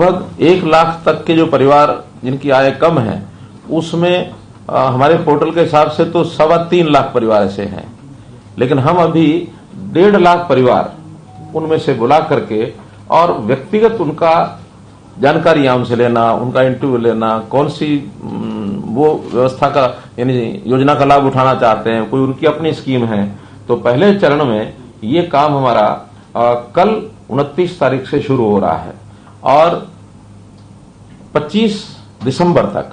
लगभग 1 लाख तक के जो परिवार जिनकी आय कम है, उसमें हमारे पोर्टल के हिसाब से तो 3.25 लाख परिवार ऐसे हैं। लेकिन हम अभी 1.5 लाख परिवार उनमें से बुला करके और व्यक्तिगत उनका जानकारियां उनसे लेना, उनका इंटरव्यू लेना, कौन सी वो व्यवस्था का यानी योजना का लाभ उठाना चाहते हैं, कोई उनकी अपनी स्कीम है, तो पहले चरण में ये काम हमारा कल 29 तारीख से शुरू हो रहा है और 25 दिसंबर तक,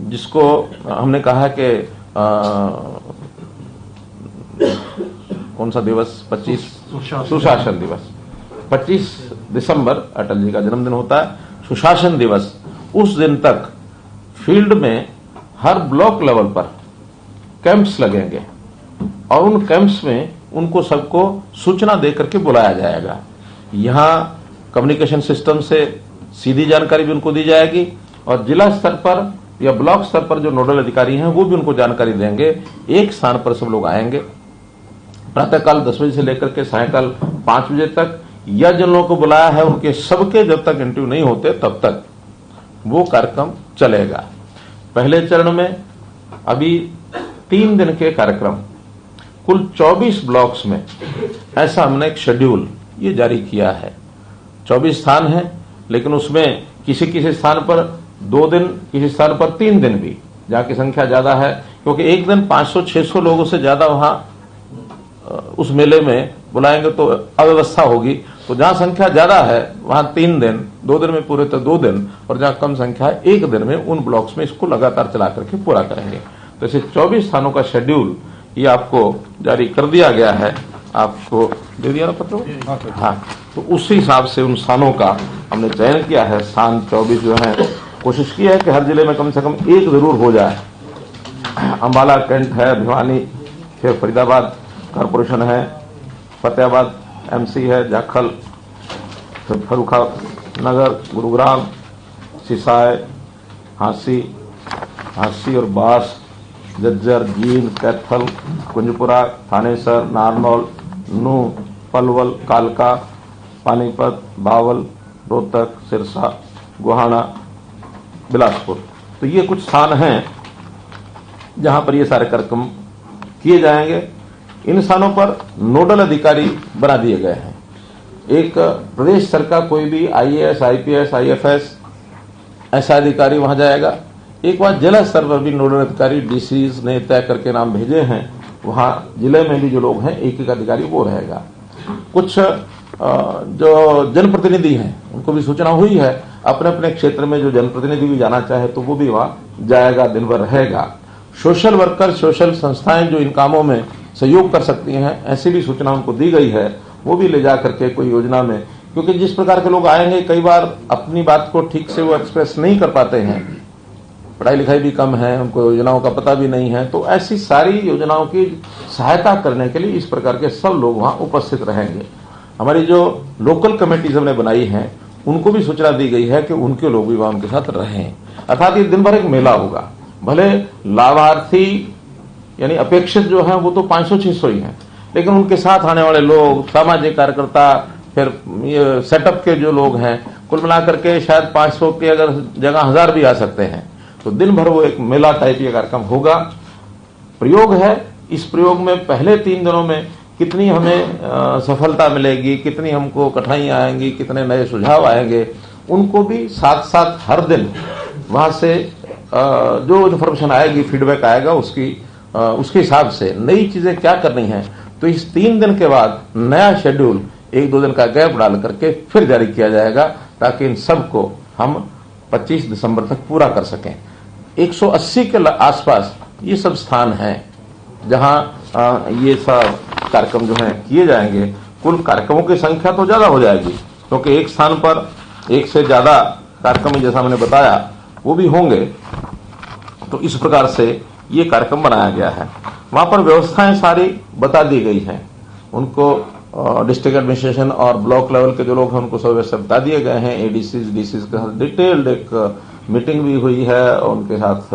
जिसको हमने कहा कि कौन सा दिवस, 25 सुशासन दिवस, 25 दिसंबर अटल जी का जन्मदिन होता है, सुशासन दिवस, उस दिन तक फील्ड में हर ब्लॉक लेवल पर कैंप्स लगेंगे और उन कैंप्स में उनको सबको सूचना देकर के बुलाया जाएगा। यहां कम्युनिकेशन सिस्टम से सीधी जानकारी भी उनको दी जाएगी और जिला स्तर पर या ब्लॉक स्तर पर जो नोडल अधिकारी हैं वो भी उनको जानकारी देंगे। एक स्थान पर सब लोग आएंगे प्रातःकाल 10 बजे से लेकर के सायंकाल 5 बजे तक, या जिन लोगों को बुलाया है उनके सबके जब तक इंटरव्यू नहीं होते तब तक वो कार्यक्रम चलेगा। पहले चरण में अभी 3 दिन के कार्यक्रम कुल 24 ब्लॉक्स में, ऐसा हमने एक शेड्यूल ये जारी किया है। 24 स्थान है, लेकिन उसमें किसी किसी स्थान पर 2 दिन, किसी स्थान पर 3 दिन भी, जहां की संख्या ज्यादा है, क्योंकि एक दिन 500-600 लोगों से ज्यादा वहां उस मेले में बुलाएंगे तो अव्यवस्था होगी। तो जहां संख्या ज्यादा है वहां 3 दिन, 2 दिन में पूरे तो 2 दिन, और जहां कम संख्या है 1 दिन में उन ब्लॉक्स में इसको लगातार चला करके पूरा करेंगे। तो ऐसे 24 स्थानों का शेड्यूल ये आपको जारी कर दिया गया है। आपको दे दिया ना पत्र? हाँ, तो उसी हिसाब से उन स्थानों का हमने चयन किया है। स्थान 24 जो है, कोशिश की है कि हर जिले में कम से कम एक जरूर हो जाए। अंबाला कैंट है, भिवानी, फिर फरीदाबाद कॉरपोरेशन है, फतेहाबाद एमसी है, जाखल, फिर फर्रुखा नगर, गुरुग्राम, सिसाई, हांसी और बास, जज्जर, जींद, कैथल, कुंजपुरा, थानेसर, नारनौल, नूह, पलवल, कालका, पानीपत, बावल, रोहतक, सिरसा, गोहाना, बिलासपुर। तो ये कुछ स्थान हैं जहां पर ये सारे कार्यक्रम किए जाएंगे। इन स्थानों पर नोडल अधिकारी बना दिए गए हैं। एक प्रदेश स्तर का कोई भी आईएएस, आईपीएस, आईएफएस ऐसा अधिकारी वहां जाएगा। एक बार जिला स्तर पर भी नोडल अधिकारी डीसीज ने तय करके नाम भेजे हैं, वहां जिले में भी जो लोग हैं एक एक अधिकारी वो रहेगा। कुछ जो जनप्रतिनिधि हैं उनको भी सूचना हुई है, अपने अपने क्षेत्र में जो जनप्रतिनिधि भी जाना चाहे तो वो भी वहां जाएगा, दिन भर रहेगा। सोशल वर्कर, सोशल संस्थाएं जो इन कामों में सहयोग कर सकती हैं, ऐसी भी सूचना उनको दी गई है, वो भी ले जा करके कोई योजना में, क्योंकि जिस प्रकार के लोग आएंगे कई बार अपनी बात को ठीक से वो एक्सप्रेस नहीं कर पाते हैं, पढ़ाई लिखाई भी कम है, उनको योजनाओं का पता भी नहीं है, तो ऐसी सारी योजनाओं की सहायता करने के लिए इस प्रकार के सब लोग वहां उपस्थित रहेंगे। हमारी जो लोकल कमेटीज हमने बनाई हैं उनको भी सूचना दी गई है कि उनके लोग भी वहां उनके साथ रहें। अर्थात ये दिन भर एक मेला होगा। भले लाभार्थी यानी अपेक्षित जो है वो तो 500-600 ही हैं, लेकिन उनके साथ आने वाले लोग, सामाजिक कार्यकर्ता, फिर ये सेटअप के जो लोग हैं, कुल मिलाकर के शायद 500 की अगर जगह 1000 भी आ सकते हैं। तो दिन भर वो एक मेला टाइप ये कार्यक्रम होगा। प्रयोग है, इस प्रयोग में पहले 3 दिनों में कितनी हमें सफलता मिलेगी, कितनी हमको कठिनाइयां आएंगी, कितने नए सुझाव आएंगे, उनको भी साथ साथ हर दिन वहां से जो इन्फॉर्मेशन आएगी, फीडबैक आएगा, उसके हिसाब से नई चीजें क्या करनी है। तो इस 3 दिन के बाद नया शेड्यूल 1-2 दिन का गैप डाल करके फिर जारी किया जाएगा, ताकि इन सबको हम 25 दिसंबर तक पूरा कर सकें। 180 के आसपास ये सब स्थान हैं जहां ये सब कार्यक्रम जो है किए जाएंगे। कुल कार्यक्रमों की संख्या तो ज्यादा हो जाएगी, क्योंकि एक स्थान पर एक से ज्यादा कार्यक्रम जैसा मैंने बताया वो भी होंगे। तो इस प्रकार से ये कार्यक्रम बनाया गया है। वहां पर व्यवस्थाएं सारी बता दी गई हैं, उनको डिस्ट्रिक्ट एडमिनिस्ट्रेशन और ब्लॉक लेवल के जो लोग हैं उनको सब व्यवस्था बता दिए गए हैं। एडीसीज, डीसीज के साथ डिटेल्ड एक मीटिंग भी हुई है, और उनके साथ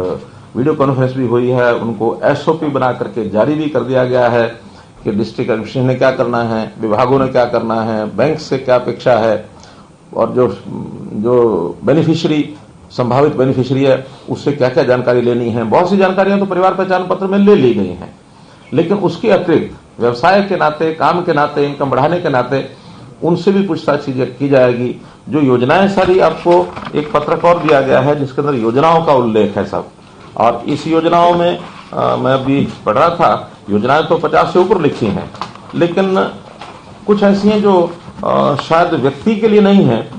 वीडियो कॉन्फ्रेंस भी हुई है। उनको एसओपी बना करके जारी भी कर दिया गया है कि डिस्ट्रिक्ट एडमिनिस्ट्रेशन ने क्या करना है, विभागों ने क्या करना है, बैंक से क्या अपेक्षा है, और जो जो बेनिफिशियरी, संभावित बेनिफिशियरी है, उससे क्या क्या जानकारी लेनी है। बहुत सी जानकारियां तो परिवार पहचान पत्र में ले ली गई हैं, लेकिन उसके अतिरिक्त व्यवसाय के नाते, काम के नाते, इनकम बढ़ाने के नाते उनसे भी पूछताछ की जाएगी। जो योजनाएं सारी, आपको एक पत्रक और दिया गया है जिसके अंदर योजनाओं का उल्लेख है सब, और इस योजनाओं में मैं अभी पढ़ रहा था, योजनाएं तो 50 से ऊपर लिखी हैं, लेकिन कुछ ऐसी हैं जो शायद व्यक्ति के लिए नहीं है,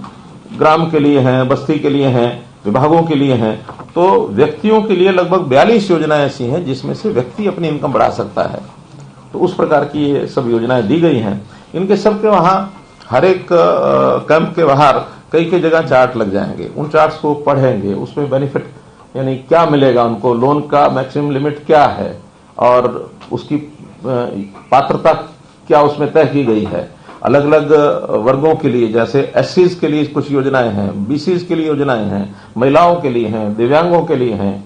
ग्राम के लिए हैं, बस्ती के लिए हैं, विभागों के लिए हैं। तो व्यक्तियों के लिए लगभग 42 योजनाएं ऐसी हैं जिसमें से व्यक्ति अपनी इनकम बढ़ा सकता है। तो उस प्रकार की ये सब योजनाएं दी गई हैं। इनके सबके वहां हर एक कैंप के बाहर कई कई जगह चार्ट लग जाएंगे। उन चार्ट्स को पढ़ेंगे, उसमें बेनिफिट यानी क्या मिलेगा उनको, लोन का मैक्सिमम लिमिट क्या है और उसकी पात्रता क्या उसमें तय की गई है। अलग अलग वर्गों के लिए, जैसे एससीज के लिए कुछ योजनाएं हैं, बीसीज के लिए योजनाएं हैं, महिलाओं के लिए हैं, दिव्यांगों के लिए हैं,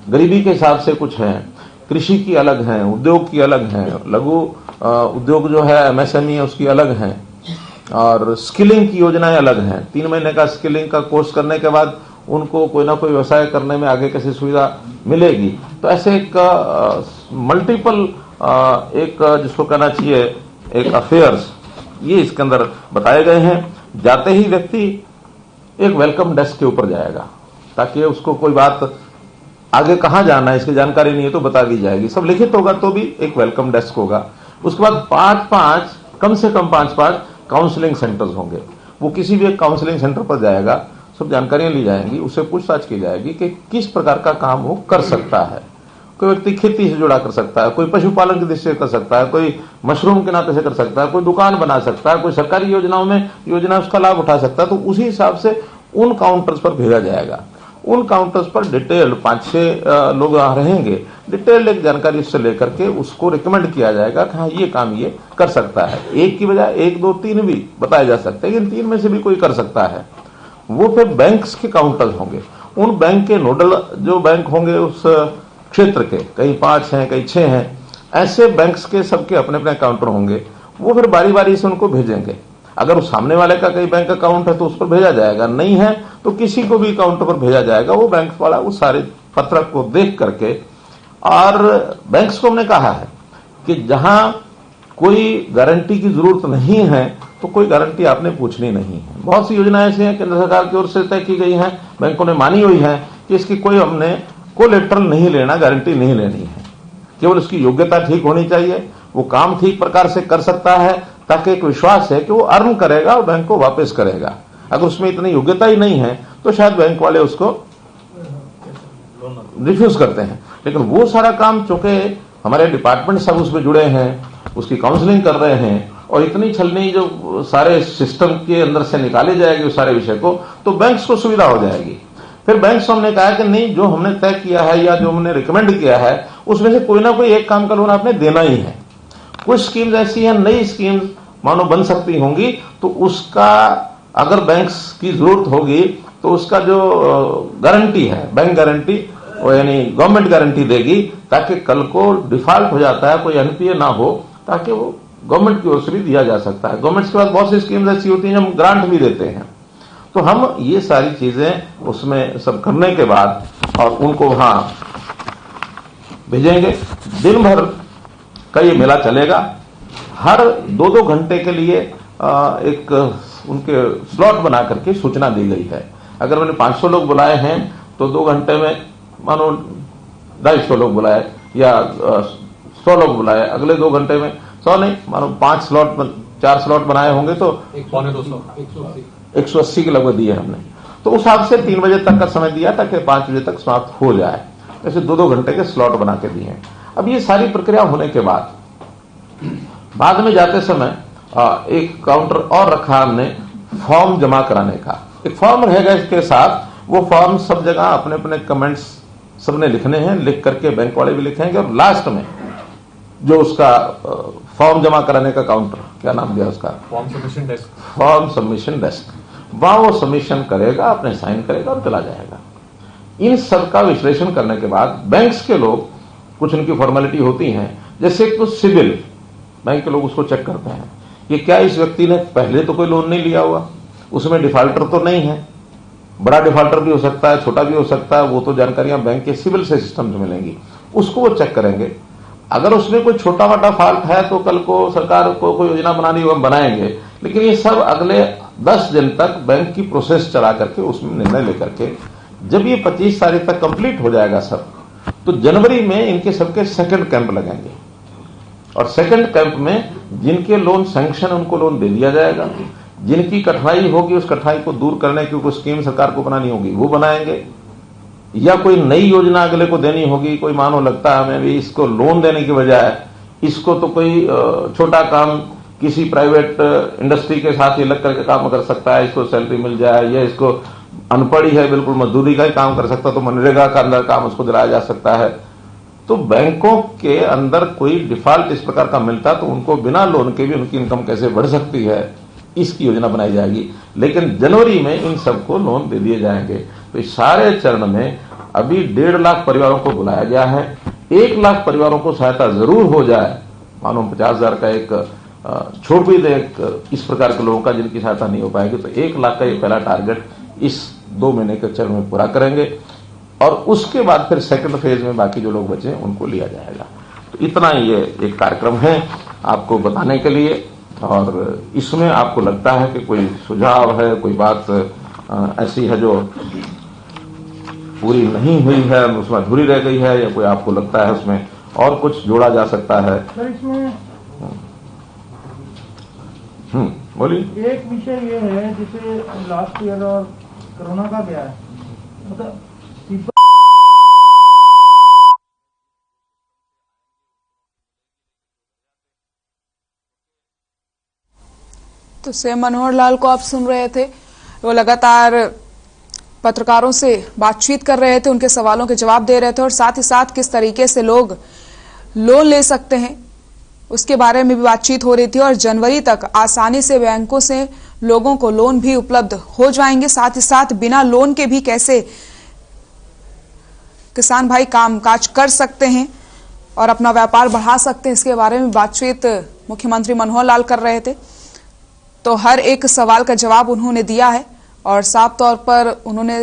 गरीबी के हिसाब से कुछ हैं, कृषि की अलग हैं, उद्योग की अलग हैं, लघु उद्योग जो है एमएसएमई उसकी अलग हैं, और स्किलिंग की योजनाएं अलग हैं। 3 महीने का स्किलिंग का कोर्स करने के बाद उनको कोई ना कोई व्यवसाय करने में आगे कैसी सुविधा मिलेगी। तो ऐसे एक मल्टीपल एक जिसको कहना चाहिए एक अफेयर्स, ये इसके अंदर बताए गए हैं। जाते ही व्यक्ति एक वेलकम डेस्क के ऊपर जाएगा ताकि उसको कोई बात आगे कहां जाना है इसकी जानकारी नहीं है तो बता दी जाएगी। सब लिखित होगा तो भी एक वेलकम डेस्क होगा। उसके बाद 5-5 कम से कम 5-5 काउंसलिंग सेंटर्स होंगे। वो किसी भी एक काउंसलिंग सेंटर पर जाएगा, सब जानकारियां ली जाएंगी, उससे पूछताछ की जाएगी कि किस प्रकार का काम वो कर सकता है। कोई व्यक्ति खेती से जुड़ा कर सकता है, कोई पशुपालन की दृष्टि से कर सकता है, कोई मशरूम के नाते से कर सकता है, कोई दुकान बना सकता है, कोई सरकारी योजनाओं में योजना उसका लाभ उठा सकता है। तो उसी हिसाब से उन काउंटर्स पर भेजा जाएगा। उन काउंटर्स पर डिटेल 5-6 लोग रहेंगे, डिटेल एक जानकारी उससे लेकर के उसको रिकमेंड किया जाएगा कि हाँ ये काम ये कर सकता है। एक की बजाय 1, 2, 3 भी बताए जा सकते हैं, इन 3 में से भी कोई कर सकता है। वो फिर बैंक्स के काउंटर्स होंगे। उन बैंक के नोडल जो बैंक होंगे उस क्षेत्र के, कई 5 हैं, कई 6 हैं, ऐसे बैंक्स के सबके अपने अपने काउंटर होंगे। वो फिर बारी बारी से उनको भेजेंगे। अगर उस सामने वाले का कई बैंक अकाउंट है तो उस पर भेजा जाएगा, नहीं है तो किसी को भी काउंटर पर भेजा जाएगा। वो बैंक वाला उस सारे पत्रक को देख करके, और बैंक्स को हमने कहा है कि जहां कोई गारंटी की जरूरत नहीं है तो कोई गारंटी आपने पूछनी नहीं है। बहुत सी योजनाएं ऐसी हैं केंद्र सरकार की ओर से तय की गई हैं, बैंकों ने मानी हुई है कि इसकी कोई हमने कोलेटरल नहीं लेना, गारंटी नहीं लेनी है। केवल उसकी योग्यता ठीक होनी चाहिए, वो काम ठीक प्रकार से कर सकता है, ताकि एक विश्वास है कि वो अर्न करेगा और बैंक को वापस करेगा। अगर उसमें इतनी योग्यता ही नहीं है तो शायद बैंक वाले उसको रिफ्यूज करते हैं। लेकिन वो सारा काम चूंकि हमारे डिपार्टमेंट सब उसमें जुड़े हैं, उसकी काउंसलिंग कर रहे हैं, और इतनी छलनी जो सारे सिस्टम के अंदर से निकाले जाएगी उस सारे विषय को, तो बैंक्स को सुविधा हो जाएगी। फिर बैंक्स हमने कहा कि नहीं, जो हमने तय किया है या जो हमने रिकमेंड किया है उसमें से कोई ना कोई एक काम का लोन आपने देना ही है। कुछ स्कीम्स ऐसी हैं, नई स्कीम्स मानो बन सकती होंगी, तो उसका अगर बैंक्स की जरूरत होगी तो उसका जो गारंटी है, बैंक गारंटी यानी गवर्नमेंट गारंटी देगी, ताकि कल को डिफॉल्ट हो जाता है कोई एनपीए ना हो, ताकि वो गवर्नमेंट की ओर से भी दिया जा सकता है। गवर्नमेंट के पास बहुत सी स्कीम्स ऐसी होती हैं हम ग्रांट भी देते हैं। तो हम ये सारी चीजें उसमें सब करने के बाद और उनको वहां भेजेंगे। दिन भर का ये मेला चलेगा। हर 2-2 घंटे के लिए एक उनके स्लॉट बना करके सूचना दी गई है। अगर मैंने 500 लोग बुलाए हैं तो 2 घंटे में मानो 250 लोग बुलाए या 100 लोग बुलाए, अगले 2 घंटे में 100 नहीं, मानो 4 स्लॉट बनाए होंगे तो 180 के लगभग दिए हमने। तो उस हिसाब से 3 बजे तक का समय दिया ताकि 5 बजे तक समाप्त हो जाए। ऐसे 2-2 घंटे के स्लॉट बना के दिए हैं। अब ये सारी प्रक्रिया होने के बाद में जाते समय एक काउंटर और रखा हमने फॉर्म जमा कराने का। एक फॉर्म रहेगा इसके साथ, वो फॉर्म सब जगह अपने अपने कमेंट्स सबने लिखने हैं, लिख करके बैंक वाले भी लिखेंगे, और लास्ट में जो उसका फॉर्म जमा कराने का काउंटर, क्या नाम दिया उसका, फॉर्म सबमिशन डेस्क, वहां वो सबमिशन करेगा, अपने साइन करेगा और चला जाएगा। इन सब का विश्लेषण करने के बाद बैंक्स के लोग, कुछ उनकी फॉर्मेलिटी होती हैं, जैसे कुछ सिविल बैंक के लोग उसको चेक करते हैं, ये क्या इस व्यक्ति ने पहले तो कोई लोन नहीं लिया हुआ, उसमें डिफॉल्टर तो नहीं है, बड़ा डिफॉल्टर भी हो सकता है, छोटा भी हो सकता है, वो तो जानकारियां बैंक के सिविल से सिस्टम से मिलेंगी, उसको वो चेक करेंगे। अगर उसमें कोई छोटा मोटा फॉल्ट है तो कल को सरकार को कोई योजना बनानी हो, हम बनाएंगे, लेकिन ये सब अगले 10 दिन तक बैंक की प्रोसेस चला करके उसमें निर्णय लेकर के जब ये 25 तारीख तक कंप्लीट हो जाएगा सब, तो जनवरी में इनके सबके सेकंड कैंप लगेंगे और सेकंड कैंप में जिनके लोन सैंक्शन उनको लोन दे दिया जाएगा, जिनकी कठिनाई होगी उस कठिनाई को दूर करने की कोई स्कीम सरकार को बनानी होगी वो बनाएंगे, या कोई नई योजना अगले को देनी होगी। कोई मानो लगता है हमें भी इसको लोन देने की बजाय इसको तो कोई छोटा काम किसी प्राइवेट इंडस्ट्री के साथ ही लग करके काम कर सकता है, इसको सैलरी मिल जाए, या इसको अनपढ़ ही है बिल्कुल मजदूरी का ही काम कर सकता है तो मनरेगा का अंदर काम उसको दिलाया जा सकता है। तो बैंकों के अंदर कोई डिफॉल्ट इस प्रकार का मिलता तो उनको बिना लोन के भी उनकी इनकम कैसे बढ़ सकती है, इसकी योजना बनाई जाएगी। लेकिन जनवरी में इन सबको लोन दे दिए जाएंगे। तो इस सारे चरण में अभी 1.5 लाख परिवारों को बुलाया गया है। 1 लाख परिवारों को सहायता जरूर हो जाए, मानो 50,000 का एक छोड़ भी दे इस प्रकार के लोगों का जिनकी सहायता नहीं हो पाएगी, तो 1 लाख का ये पहला टारगेट इस 2 महीने के चरण में पूरा करेंगे और उसके बाद फिर सेकंड फेज में बाकी जो लोग बचे उनको लिया जाएगा। तो इतना ये एक कार्यक्रम है आपको बताने के लिए। और इसमें आपको लगता है कि कोई सुझाव है, कोई बात ऐसी है जो पूरी नहीं हुई है, उसमें अधूरी रह गई है, या कोई आपको लगता है उसमें और कुछ जोड़ा जा सकता है? सर इसमें बोलिए। एक विषय ये है जैसे लास्ट ईयर और कोरोना का गया है, मतलब तो सीएम मनोहर लाल को आप सुन रहे थे, वो लगातार पत्रकारों से बातचीत कर रहे थे, उनके सवालों के जवाब दे रहे थे और साथ ही साथ किस तरीके से लोग लोन ले सकते हैं उसके बारे में भी बातचीत हो रही थी। और जनवरी तक आसानी से बैंकों से लोगों को लोन भी उपलब्ध हो जाएंगे, साथ ही साथ बिना लोन के भी कैसे किसान भाई कामकाज कर सकते हैं और अपना व्यापार बढ़ा सकते हैं, इसके बारे में बातचीत मुख्यमंत्री मनोहर लाल कर रहे थे। तो हर एक सवाल का जवाब उन्होंने दिया है और साफ तौर पर उन्होंने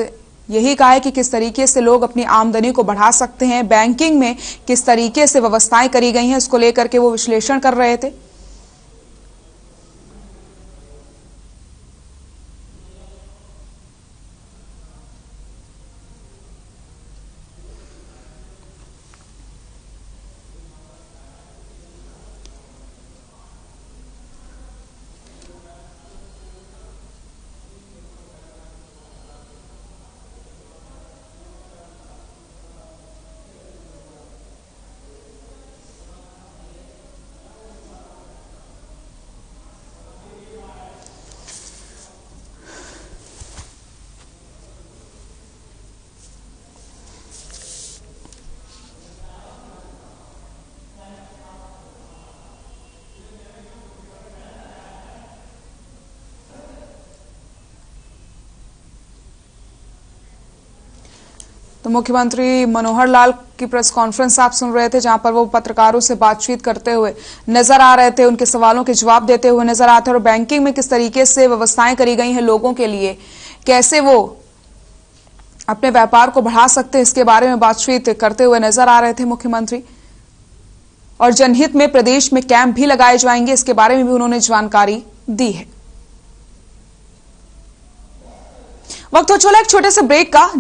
यही कहा है कि किस तरीके से लोग अपनी आमदनी को बढ़ा सकते हैं, बैंकिंग में किस तरीके से व्यवस्थाएं करी गई हैं, इसको लेकर के वो विश्लेषण कर रहे थे। तो मुख्यमंत्री मनोहर लाल की प्रेस कॉन्फ्रेंस आप सुन रहे थे, जहां पर वो पत्रकारों से बातचीत करते हुए नजर आ रहे थे, उनके सवालों के जवाब देते हुए नजर आते और बैंकिंग में किस तरीके से व्यवस्थाएं करी गई हैं लोगों के लिए, कैसे वो अपने व्यापार को बढ़ा सकते हैं, इसके बारे में बातचीत करते हुए नजर आ रहे थे मुख्यमंत्री। और जनहित में प्रदेश में कैंप भी लगाए जाएंगे, इसके बारे में भी उन्होंने जानकारी दी है। वक्त हो चला एक छोटे से ब्रेक का।